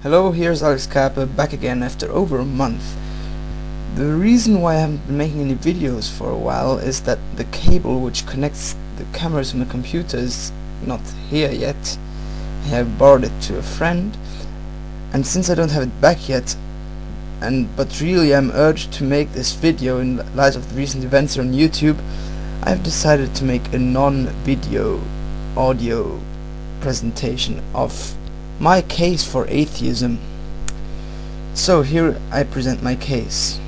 Hello, here's alexkaapa back again after over a month. The reason why I haven't been making any videos for a while is that the cable which connects the cameras from the computer is not here yet. I have borrowed it to a friend, and since I don't have it back yet, but really I'm urged to make this video in light of the recent events on YouTube, I've decided to make a non-video audio presentation of my case for atheism. So here I present my case.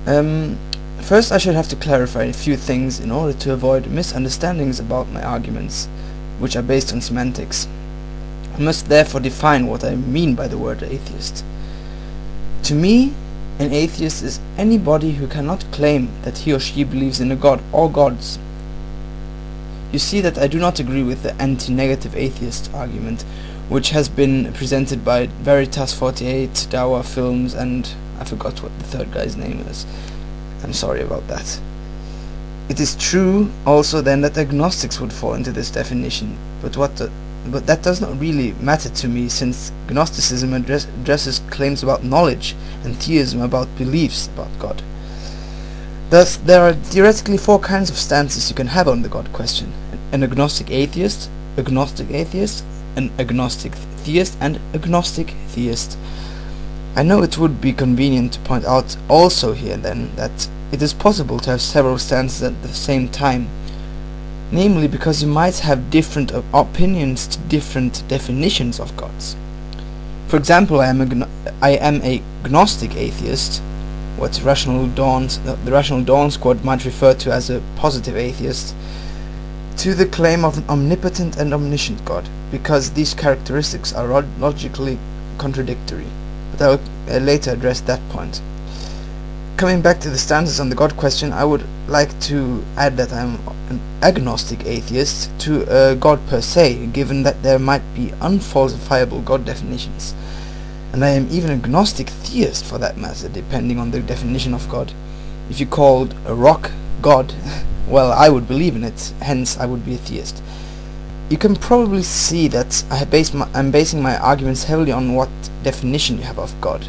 First I should have to clarify a few things in order to avoid misunderstandings about my arguments, which are based on semantics. I must therefore define what I mean by the word atheist. To me, an atheist is anybody who cannot claim that he or she believes in a god or gods. You see that I do not agree with the anti-negative atheist argument, which has been presented by Veritas 48, Dawa Films, and I forgot what the third guy's name is. I'm sorry about that. It is true also then that agnostics would fall into this definition, but that does not really matter to me, since Gnosticism addresses claims about knowledge and theism about beliefs about God. Thus, there are theoretically four kinds of stances you can have on the God question: an agnostic atheist, an agnostic theist, and agnostic theist. I know it would be convenient to point out also here then that it is possible to have several stances at the same time, namely because you might have different opinions to different definitions of gods. For example, I am a agnostic atheist, what the Rational Dawn Squad might refer to as a positive atheist, to the claim of an omnipotent and omniscient God, because these characteristics are logically contradictory, but I will later address that point. Coming back to the stances on the God question, I would like to add that I am an agnostic atheist to God per se, given that there might be unfalsifiable God definitions. And I am even agnostic theist for that matter, depending on the definition of God. If you called a rock God, well, I would believe in it, hence I would be a theist. You can probably see that I'm basing my arguments heavily on what definition you have of God.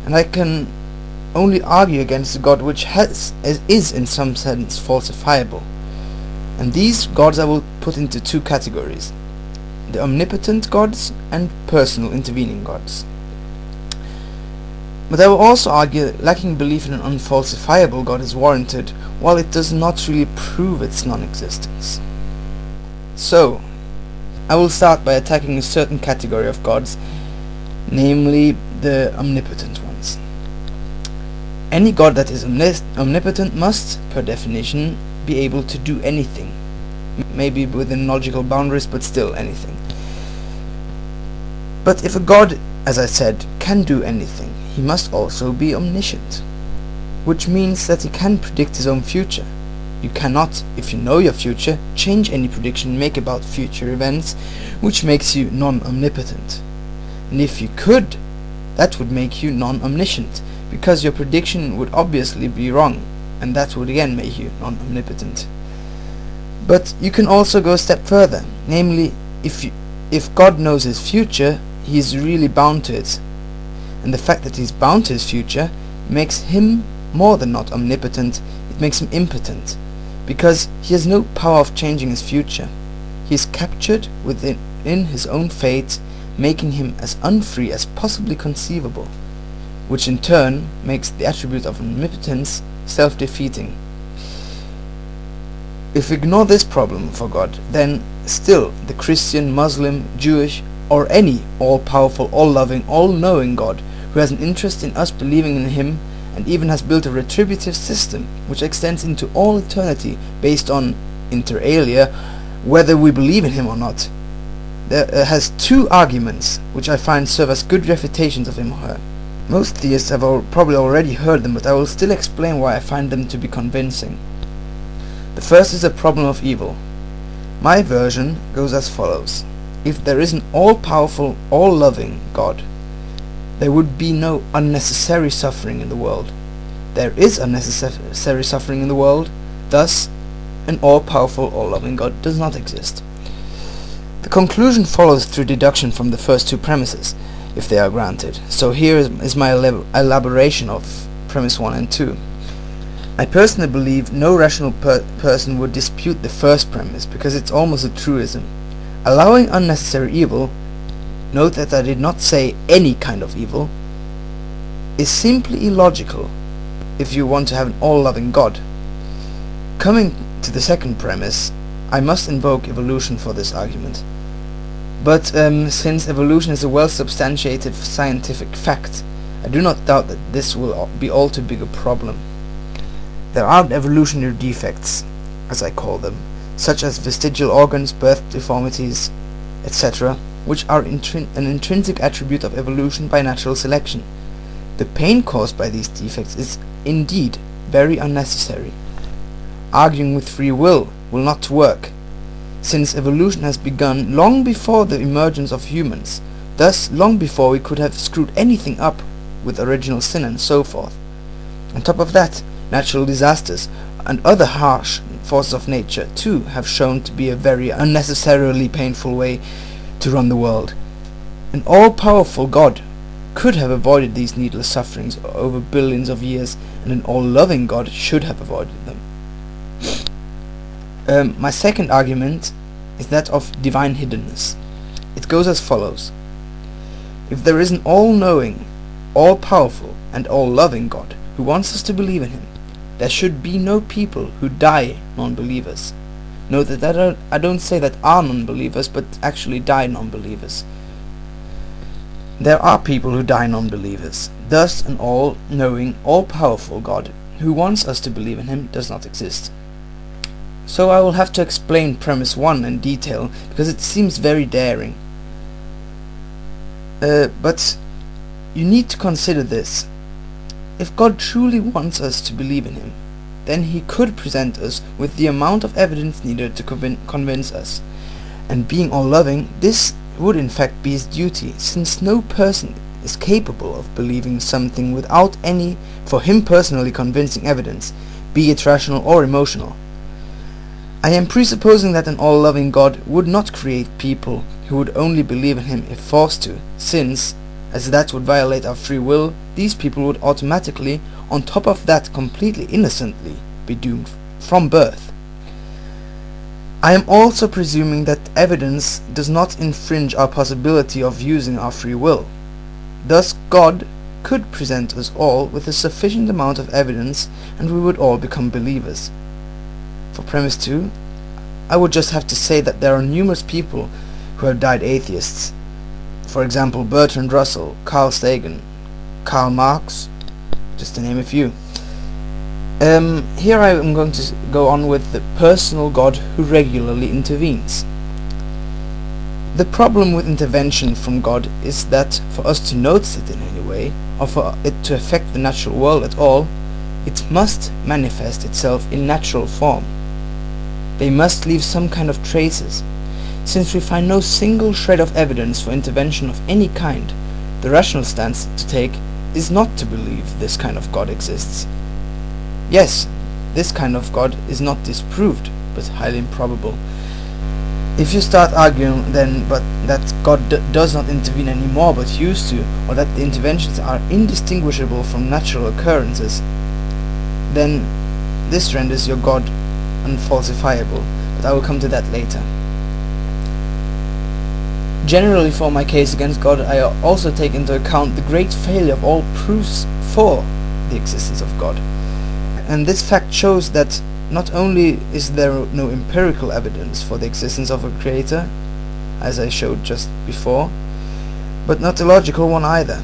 And I can only argue against a God which is in some sense falsifiable. And these gods I will put into two categories: the omnipotent gods and personal intervening gods. But I will also argue that lacking belief in an unfalsifiable God is warranted, while it does not really prove its non-existence. So, I will start by attacking a certain category of gods, namely the omnipotent ones. Any god that is omnipotent must, per definition, be able to do anything. Maybe within logical boundaries, but still anything. But if a god, as I said, can do anything, he must also be omniscient, which means that he can predict his own future. You cannot, if you know your future, change any prediction you make about future events, which makes you non-omnipotent. And if you could, that would make you non-omniscient, because your prediction would obviously be wrong, and that would again make you non-omnipotent. But you can also go a step further, namely, if God knows his future, he is really bound to it. And the fact that he's bound to his future makes him more than not omnipotent, it makes him impotent, because he has no power of changing his future. He is captured within his own fate, making him as unfree as possibly conceivable, which in turn makes the attribute of omnipotence self-defeating. If we ignore this problem for God, then still the Christian, Muslim, Jewish, or any all-powerful, all-loving, all-knowing God who has an interest in us believing in him, and even has built a retributive system which extends into all eternity based on, inter alia, whether we believe in him or not, has two arguments which I find serve as good refutations of him or her. Most theists have probably already heard them, but I will still explain why I find them to be convincing. The first is the problem of evil. My version goes as follows: if there is an all-powerful, all-loving God, there would be no unnecessary suffering in the world. There is unnecessary suffering in the world, thus an all-powerful, all-loving God does not exist. The conclusion follows through deduction from the first two premises, if they are granted. So here is my elaboration of premise 1 and 2. I personally believe no rational person would dispute the first premise, because it's almost a truism. Allowing unnecessary evil, note that I did not say any kind of evil, is simply illogical if you want to have an all-loving God. Coming to the second premise, I must invoke evolution for this argument. But since evolution is a well-substantiated scientific fact, I do not doubt that this will be all too big a problem. There are evolutionary defects, as I call them, such as vestigial organs, birth deformities, etc., which are an intrinsic attribute of evolution by natural selection. The pain caused by these defects is indeed very unnecessary. Arguing with free will not work, since evolution has begun long before the emergence of humans, thus long before we could have screwed anything up with original sin and so forth. On top of that, natural disasters and other harsh forces of nature too have shown to be a very unnecessarily painful way to run the world. An all-powerful God could have avoided these needless sufferings over billions of years, and an all-loving God should have avoided them. My second argument is that of divine hiddenness. It goes as follows. If there is an all-knowing, all-powerful, and all-loving God who wants us to believe in him, there should be no people who die non-believers. Note that I don't say that are non-believers, but actually die non-believers. There are people who die non-believers. Thus an all-knowing, all-powerful God who wants us to believe in him does not exist. So I will have to explain premise 1 in detail, because it seems very daring. But you need to consider this. If God truly wants us to believe in him, then he could present us with the amount of evidence needed to convince us. And being all-loving, this would in fact be his duty, since no person is capable of believing something without any, for him personally, convincing evidence, be it rational or emotional. I am presupposing that an all-loving God would not create people who would only believe in him if forced to, since, as that would violate our free will, these people would automatically, on top of that completely innocently, be doomed from birth. I am also presuming that evidence does not infringe our possibility of using our free will. Thus God could present us all with a sufficient amount of evidence, and we would all become believers. For premise 2, I would just have to say that there are numerous people who have died atheists. For example, Bertrand Russell, Carl Sagan, Karl Marx, just to name a few. Here I am going to go on with the personal God who regularly intervenes. The problem with intervention from God is that for us to notice it in any way, or for it to affect the natural world at all, it must manifest itself in natural form. They must leave some kind of traces. Since we find no single shred of evidence for intervention of any kind, the rational stance to take is not to believe this kind of God exists. Yes, this kind of God is not disproved, but highly improbable. If you start arguing then but that God does not intervene anymore but used to, or that the interventions are indistinguishable from natural occurrences, then this renders your God unfalsifiable, but I will come to that later. Generally, for my case against God, I also take into account the great failure of all proofs for the existence of God. And this fact shows that not only is there no empirical evidence for the existence of a creator, as I showed just before, but not a logical one either.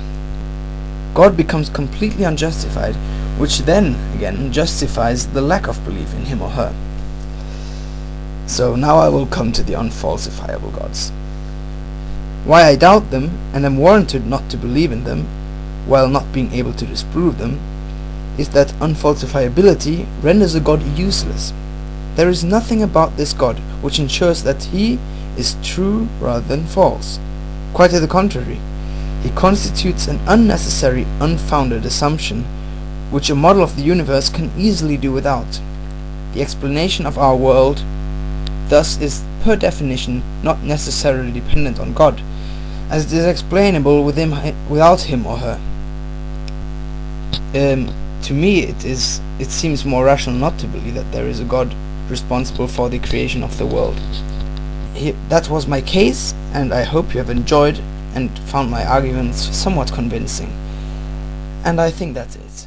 God becomes completely unjustified, which then again justifies the lack of belief in him or her. So now I will come to the unfalsifiable gods. Why I doubt them, and am warranted not to believe in them, while not being able to disprove them, is that unfalsifiability renders a God useless. There is nothing about this God which ensures that he is true rather than false. Quite to the contrary, he constitutes an unnecessary, unfounded assumption which a model of the universe can easily do without. The explanation of our world thus is per definition not necessarily dependent on God, as it is explainable without him or her. To me it seems more rational not to believe that there is a God responsible for the creation of the world. That was my case, and I hope you have enjoyed and found my arguments somewhat convincing. And I think that's it.